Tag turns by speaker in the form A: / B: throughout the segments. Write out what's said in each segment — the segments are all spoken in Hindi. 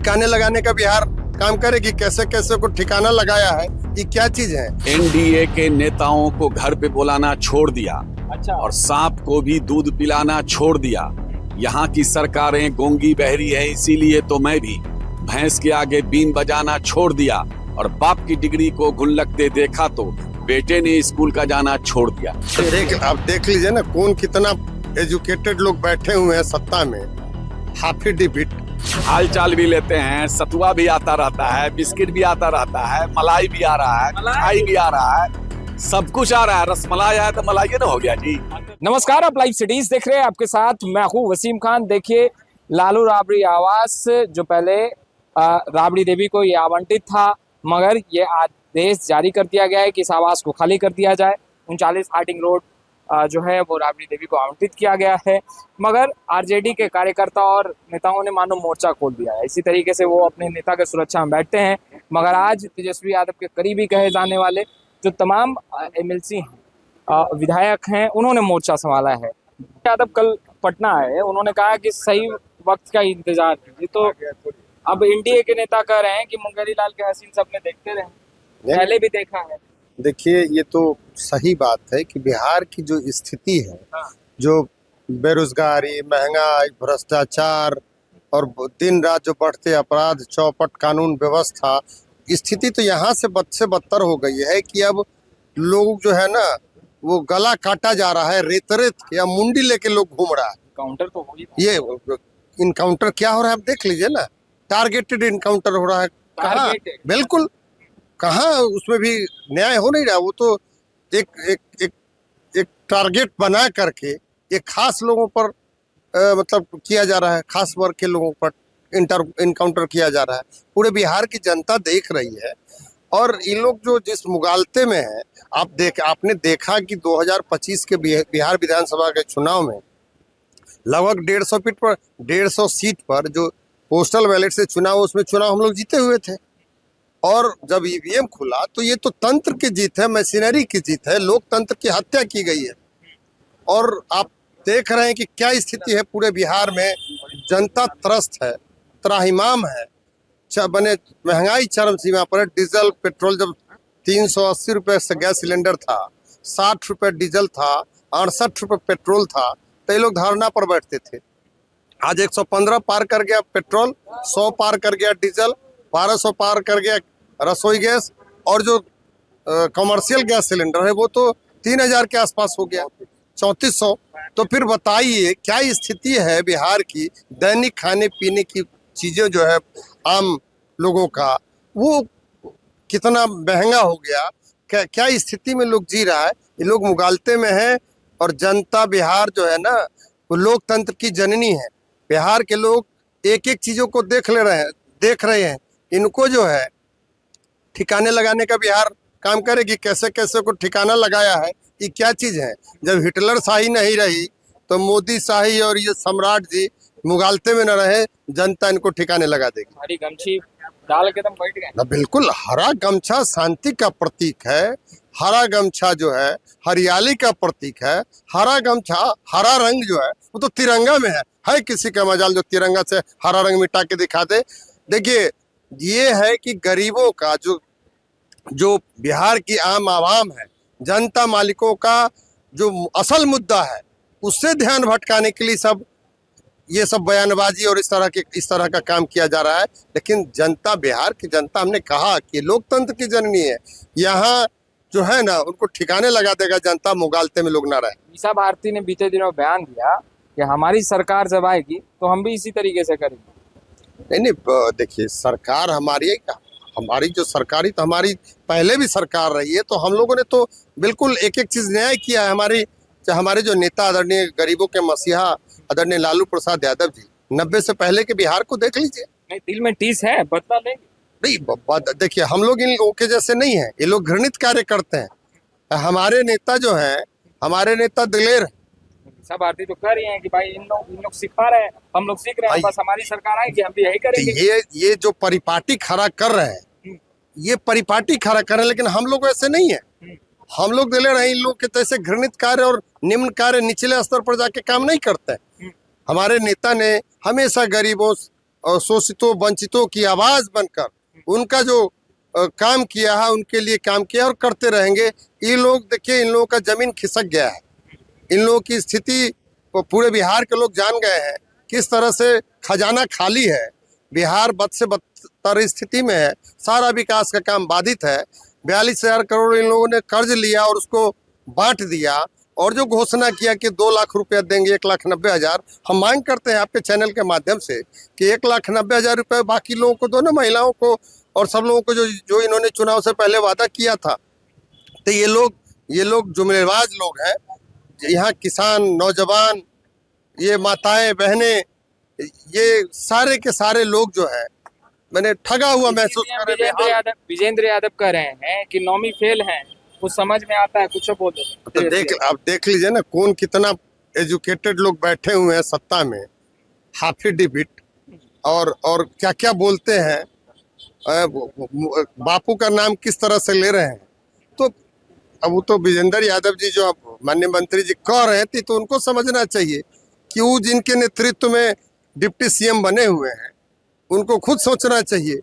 A: ठिकाने लगाने का बिहार काम करेगी। कैसे कैसे को ठिकाना लगाया है, ये क्या चीज है?
B: एनडीए के नेताओं को घर पे बुलाना छोड़ दिया।
C: अच्छा।
B: और सांप को भी दूध पिलाना छोड़ दिया। यहाँ की सरकारें गूंगी बहरी है, इसीलिए तो मैं भी भैंस के आगे बीन बजाना छोड़ दिया और बाप की डिग्री को गुल्लकते देखा तो बेटे ने स्कूल का जाना छोड़ दिया।
D: आप देख लीजिए ना, कौन कितना एजुकेटेड लोग बैठे हुए हैं सत्ता में। हाफी डिबिट
B: हाल चाल भी लेते हैं, सतुआ भी आता रहता है, बिस्किट भी आता रहता है, मलाई भी आ रहा है, मिठाई भी आ रहा है, सब कुछ आ रहा है। रसमलाई आया तो मलाई ना हो गया जी।
C: नमस्कार, आप लाइव सिटीज देख रहे हैं, आपके साथ मैं हूं वसीम खान। देखिए, लालू राबड़ी आवास जो पहले राबड़ी देवी को ये आवंटित था, मगर ये आदेश जारी कर दिया गया है कि इस आवास को खाली कर दिया जाए। 39 हार्डिंग रोड जो है वो राबड़ी देवी को आवंटित किया गया है, मगर आरजेडी के कार्यकर्ता और नेताओं ने मानो मोर्चा खोल दिया है। इसी तरीके से वो अपने नेता की सुरक्षा में बैठते हैं, मगर आज तेजस्वी यादव के करीबी कहे जाने वाले जो तमाम एमएलसी हैं, विधायक हैं, उन्होंने मोर्चा संभाला है। यादव कल पटना आए, उन्होंने कहा कि सही वक्त का इंतजार कीजिए। तो अब एनडीए के नेता कह रहे हैं कि मुंगेरी लाल के हसीन सपने देखते रहे, पहले भी देखा है।
D: देखिए, ये तो सही बात है कि बिहार की जो स्थिति है, जो बेरोजगारी, महंगाई, भ्रष्टाचार और दिन रात जो बढ़ते अपराध, चौपट कानून व्यवस्था, स्थिति तो यहाँ से बद से बदतर हो गई है कि अब लोग जो है ना, वो गला काटा जा रहा है, रेत रेत या मुंडी लेके लोग घूम रहा है।
C: काउंटर तो हो ही
D: ये इनकाउंटर क्या हो रहा है, आप देख लीजिए ना, टारगेटेड इनकाउंटर हो रहा है। कहाँ? बिल्कुल, कहाँ उसमें भी न्याय हो नहीं रहा। वो तो एक एक एक एक टारगेट बना करके एक खास लोगों पर मतलब किया जा रहा है, खास वर्ग के लोगों पर इनकाउंटर किया जा रहा है। पूरे बिहार की जनता देख रही है और ये लोग जो जिस मुगालते में है, आपने देखा कि 2025 के बिहार विधानसभा के चुनाव में लगभग 150 सीट पर जो पोस्टल बैलेट से चुनाव, उसमें चुनाव हम लोग जीते हुए थे। और जब ईवीएम खुला तो ये तो तंत्र की जीत है, मशीनरी की जीत है, लोकतंत्र की हत्या की गई है। और आप देख रहे हैं कि क्या स्थिति है पूरे बिहार में। जनता त्रस्त है, त्राहिमाम है, बने महंगाई चरम सीमा पर है। डीजल पेट्रोल जब 380 रुपये से गैस सिलेंडर था, 60 रुपये डीजल था, 68 रुपये पेट्रोल था, तो ये लोग धरना पर बैठते थे। आज 115 पार कर गया पेट्रोल, 100 पार कर गया डीजल, 1200 पार कर गया रसोई गैस, और जो कमर्शियल गैस सिलेंडर है वो तो 3000 के आसपास हो गया, 3400। तो फिर बताइए क्या स्थिति है बिहार की। दैनिक खाने पीने की चीज़ें जो है आम लोगों का, वो कितना महंगा हो गया, क्या स्थिति में लोग जी रहा है। ये लोग मुगालते में हैं और जनता बिहार जो है ना, वो लोकतंत्र की जननी है। बिहार के लोग एक एक चीज़ों को देख रहे हैं। इनको जो है ठिकाने लगाने का बिहार काम करेगी। कैसे कैसे को ठिकाना लगाया है, ये क्या चीज़ है। जब हिटलर शाही नहीं रही तो मोदी शाही और ये सम्राट जी मुगालते में न रहे, जनता इनको ठिकाने लगा देगी।
C: हरी गमछी डाल के तुम बैठ गए
D: ना, बिल्कुल। हरा गमछा शांति का प्रतीक है। हरा गमछा जो है हरियाली का प्रतीक है। हरा गमछा, हरा रंग जो है वो तो तिरंगा में है किसी का मजाल जो तिरंगा से हरा रंग मिटा के दिखा दे। देखिए, ये है कि गरीबों का जो बिहार की आम आवाम है, जनता मालिकों का जो असल मुद्दा है, उससे ध्यान भटकाने के लिए ये सब बयानबाजी और इस तरह का काम किया जा रहा है। लेकिन जनता, बिहार की जनता, हमने कहा कि लोकतंत्र की जननी है। यहाँ जो है ना, उनको ठिकाने लगा देगा जनता, मुगालते में लोग ना रहे।
C: मीसा भारती ने बीते दिनों बयान दिया कि हमारी सरकार जब आएगी तो हम भी इसी तरीके से करेंगे।
D: नहीं, देखिए, सरकार हमारी है क्या? हमारी जो सरकारी तो हमारी पहले भी सरकार रही है, तो हम लोगों ने तो बिल्कुल एक एक चीज न्याय किया है। हमारे जो नेता आदरणीय गरीबों के मसीहा आदरणीय लालू प्रसाद यादव जी, 90 से पहले के बिहार को देख लीजिए।
C: नहीं, दिल में टीस है, बदला लेंगे।
D: नहीं, देखिए, हम लोग इन लोगों के जैसे नहीं है। ये लोग घृणित कार्य करते हैं। हमारे नेता जो है, हमारे नेता दिलेर है।
C: सब भारती तो कह रही हैं कि भाई इन लोग सिखा रहे हैं, हम लोग सीख रहे हैं, बस हमारी सरकार आएगी हम भी यही करेंगे।
D: ये जो परिपाटी खड़ा कर रहे हैं, ये परिपाटी खड़ा कर रहे हैं, लेकिन हम लोग ऐसे नहीं है। हम लोग दिले रहे इन लोग के तैसे घृणित कार्य और निम्न कार्य निचले स्तर पर जाके काम नहीं करते हैं। हमारे नेता ने हमेशा गरीबों और शोषितों वंचितों की आवाज बनकर उनका जो काम किया है उनके लिए काम किया और करते रहेंगे। ये लोग देखिए, इन लोगों का जमीन खिसक गया है। इन लोगों की स्थिति पूरे बिहार के लोग जान गए हैं किस तरह से खजाना खाली है। बिहार बद से बदतर स्थिति में है, सारा विकास का काम बाधित है। 42,000 करोड़ इन लोगों ने कर्ज लिया और उसको बांट दिया, और जो घोषणा किया कि 2 लाख रुपया देंगे, 1,90,000। हम मांग करते हैं आपके चैनल के माध्यम से कि 1,90,000 रुपये बाकी लोगों को दो ना, महिलाओं को और सब लोगों को जो इन्होंने चुनाव से पहले वादा किया था। तो ये लोग जुमलेबाज लोग हैं। यहाँ किसान, नौजवान, ये माताएं, बहनें, ये सारे के सारे लोग जो है, मैंने ठगा हुआ महसूस कर रहे हैं।
C: विजेंद्र यादव कह रहे हैं कि नौमी फेल हैं, कुछ समझ में आता है, कुछ बोल दो।
D: तो आप देख लीजिए ना, कौन कितना एजुकेटेड लोग बैठे हुए हैं सत्ता में, हाफी डिबिट और क्या क्या बोलते हैं, बापू का नाम किस तरह से ले रहे हैं। तो अब वो तो विजेंद्र यादव जी जो अब माननीय मंत्री जी कह रहे थे, तो उनको समझना चाहिए कि वो जिनके नेतृत्व में डिप्टी सीएम बने हुए हैं, उनको खुद सोचना चाहिए,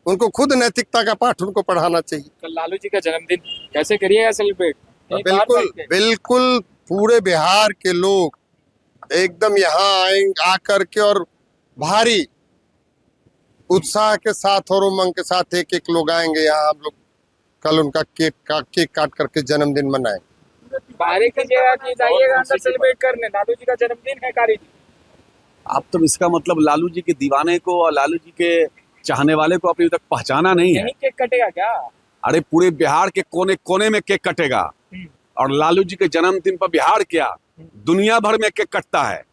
D: उनको खुद नैतिकता का पाठ उनको पढ़ाना चाहिए।
C: कल लालू जी का जन्मदिन कैसे करिएगा सेलिब्रेट?
D: बिल्कुल पूरे बिहार के लोग एकदम यहाँ आएंगे, आकर के और भारी उत्साह के साथ और उमंग के साथ एक एक लोग आएंगे यहाँ। हम लोग कल उनका केक काट करके जन्मदिन मनाएंगे।
C: बाहरी की जगह की जाइएगा अंदर सेलिब्रेट करने, लालू जी का जन्मदिन है कारी जी।
B: आप तो इसका मतलब लालू जी के दीवाने को और लालू जी के चाहने वाले को अभी तक पहचाना नहीं है।
C: यही केक कटेगा क्या?
B: अरे पूरे बिहार के कोने कोने में केक कटेगा, और लालू जी के जन्मदिन पर बिहार क्या, दुनिया भर में केक कटता है।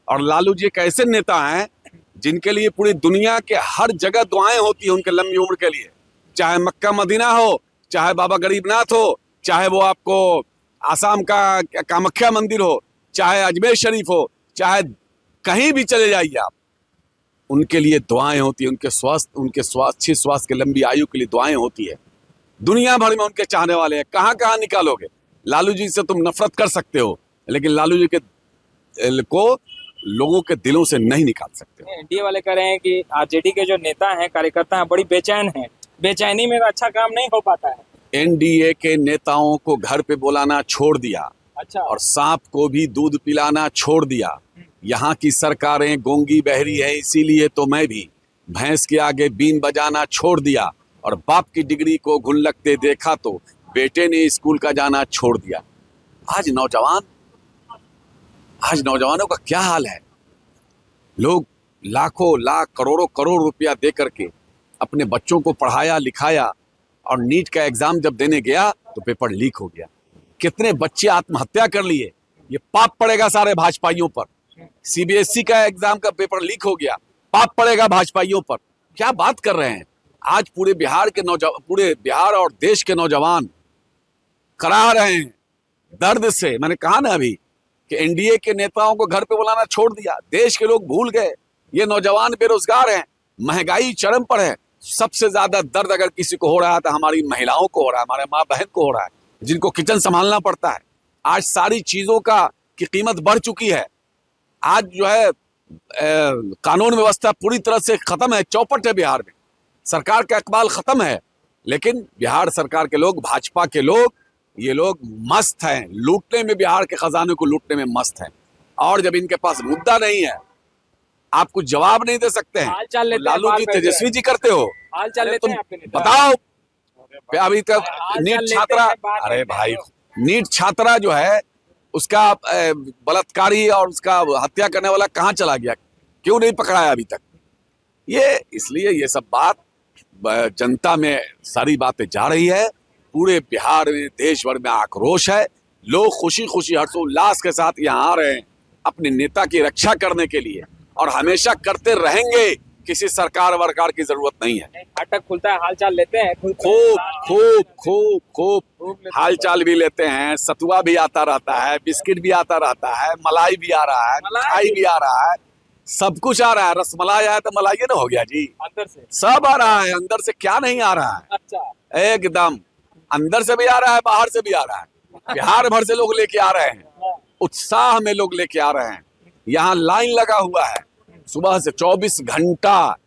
B: और लालू जी एक ऐसे नेता हैं जिनके लिए पूरी दुनिया के हर जगह दुआएं होती है उनके लंबी उम्र के लिए। चाहे मक्का मदीना हो, चाहे बाबा गरीबनाथ हो, चाहे वो आपको आसाम का कामाख्या मंदिर हो, चाहे अजमेर शरीफ हो, चाहे कहीं भी चले जाइए आप, उनके लिए दुआएं होती है। उनके अच्छे स्वास्थ्य के लंबी आयु के लिए दुआएं होती है। दुनिया भर में उनके चाहने वाले हैं। कहाँ कहाँ निकालोगे? लालू जी से तुम नफरत कर सकते हो, लेकिन लालू जी को लोगों के दिलों से नहीं निकाल सकते।
C: एनडीए वाले कह रहे हैं कि आरजेडी के जो नेता हैं, कार्यकर्ता हैं, बड़ी बेचैन हैं, बेचैनी में अच्छा काम नहीं हो पाता है।
B: एनडीए के नेताओं को घर पे बुलाना छोड़ दिया,
C: अच्छा,
B: और सांप को भी दूध पिलाना छोड़ दिया। यहाँ की सरकारें गूंगी बहरी है, इसीलिए तो मैं भी भैंस के आगे बीन बजाना छोड़ दिया, और बाप की डिग्री को गुल्लकते देखा तो बेटे ने स्कूल का जाना छोड़ दिया। आज नौजवानों का क्या हाल है। लोग लाखों लाख करोड़ों करोड़ रुपया दे करके अपने बच्चों को पढ़ाया लिखाया, और नीट का एग्जाम जब देने गया तो पेपर लीक हो गया। कितने बच्चे आत्महत्या कर लिए। ये पाप पड़ेगा सारे भाजपाइयों पर। सीबीएसई का एग्जाम का पेपर लीक हो गया, पाप पड़ेगा भाजपाइयों पर। क्या बात कर रहे हैं। आज पूरे बिहार और देश के नौजवान करा रहे हैं दर्द से। मैंने कहा ना अभी कि एनडीए के नेताओं को घर पे बुलाना छोड़ दिया, देश के लोग भूल गए। ये नौजवान बेरोजगार हैं, महंगाई चरम पर है। सबसे ज्यादा दर्द अगर किसी को हो रहा है तो हमारी महिलाओं को हो रहा है, हमारे माँ बहन को हो रहा है, जिनको किचन संभालना पड़ता है। आज सारी चीजों की कीमत बढ़ चुकी है। आज जो है कानून व्यवस्था पूरी तरह से खत्म है, चौपट है बिहार में। सरकार का इकबाल खत्म है, लेकिन बिहार सरकार के लोग, भाजपा के लोग, ये लोग मस्त हैं लूटने में, बिहार के खजाने को लूटने में मस्त हैं। और जब इनके पास मुद्दा नहीं है, आप कुछ जवाब नहीं दे सकते हैं। लालू जी, तेजस्वी जी करते हो,
C: हाल चाल लेते हैं आपके नेता।
B: बताओ अभी तक नीट छात्रा, अरे भाई नीट छात्रा जो है उसका बलात्कारी और उसका हत्या करने वाला कहाँ चला गया, क्यों नहीं पकड़ाया अभी तक? ये इसलिए ये सब बात जनता में सारी बातें जा रही है। पूरे बिहार में, देश भर में आक्रोश है। लोग खुशी खुशी हर्षोल्लास के साथ यहाँ आ रहे हैं अपने नेता की रक्षा करने के लिए, और हमेशा करते रहेंगे। किसी सरकार वरकार की जरूरत नहीं है।
C: फाटक खुलता है, हाल चाल लेते हैं,
B: खूब हाल चाल भी लेते हैं। सतुआ भी आता रहता है, बिस्किट भी आता रहता है, मलाई भी आ रहा है, मिठाई भी आ रहा है, सब कुछ आ रहा है। रसमलाई आया तो मलाई ना हो गया जी,
C: अंदर से
B: सब आ रहा है। अंदर से क्या नहीं आ रहा है?
C: अच्छा,
B: एकदम अंदर से भी आ रहा है, बाहर से भी आ रहा है। बिहार भर से लोग लेके आ रहे हैं, उत्साह में लोग लेके आ रहे हैं। यहाँ लाइन लगा हुआ है, सुबह से 24 घंटा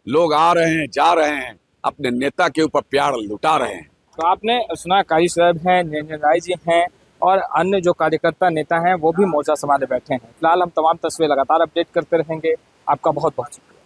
B: लोग आ रहे हैं, जा रहे हैं, अपने नेता के ऊपर प्यार लुटा रहे हैं।
C: तो आपने सुना कारी साहब हैं, निरंजन राय जी हैं और अन्य जो कार्यकर्ता नेता हैं वो भी मोर्चा संभाले बैठे हैं। फिलहाल हम तमाम तस्वीरें लगातार अपडेट करते रहेंगे। आपका बहुत बहुत शुक्रिया।